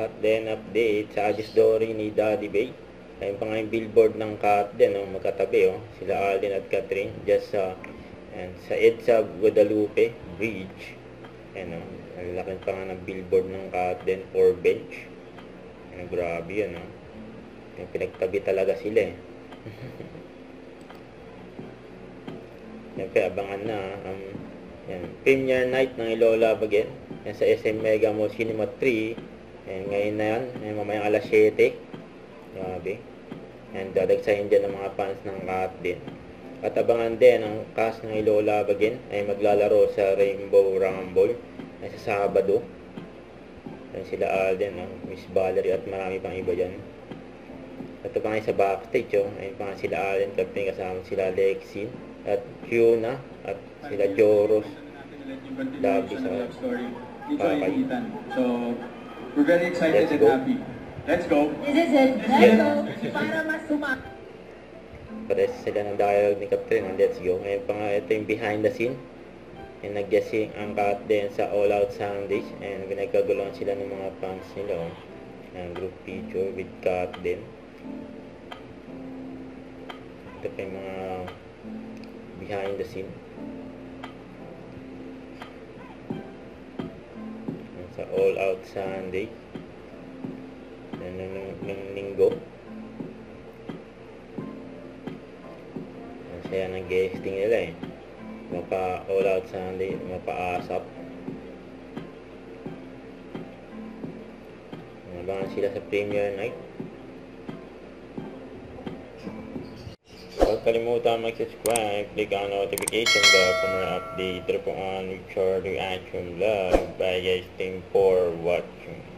Cut Den update sa Agis Dory ni Daddy Bay. Ayun pa nga yung billboard ng Cut Den, oh, magkatabi, oh. Sila Alden at Catherine, just sa EDSA Guadalupe Bridge. Ayan, oh. Laki pa nga ng billboard ng Cut Den for bench. Ayan, grabe yun, oh. Yung pinagtabi talaga sila, eh. Siyempre, abangan na, yan, premiere night ng Ilola Again. Yan sa SM Mega Mall Cinema 3. Yan, ngayon na yan. Yan, mamayang alas 7. Grabe. Yan, dadagsahin dyan ng mga fans ng Cut Den. At abangan din ang cast ng Ilola Again ay maglalaro sa Rainbow Rumble ay sa Sabado. Yan sila Alden, no? Miss Valerie at marami pang iba dyan. At abangan sa backstage, oh. Ayun pa nga sila Alden, kasama sila Lexi at Fiona at sila Joros. Dabi sa Pakay. So, we're very excited and happy. Let's go. This is it. Let's go. Para mas Pares sila ng dialogue ni Captain. Let's go. Ngayon pa nga, ito yung behind the scene. And nag-guessing ang Cut Den sa All Out Sundays. And pinagkaguluhan sila ng mga fans nila. Oh. Ang group picture with Cut Den. Ito pa yung mga behind the scene. Sa All Out Sunday. Ng linggo. Masaya ng guesting nila, eh. Mapa All Out Sunday, mapa-ASAP. Nabangan sila sa premiere night. Huwag kalimutan mag-subscribe, click on notification bell for more update. Ito po on Richard Reaction Vlog. Bye guys, thanks for watching.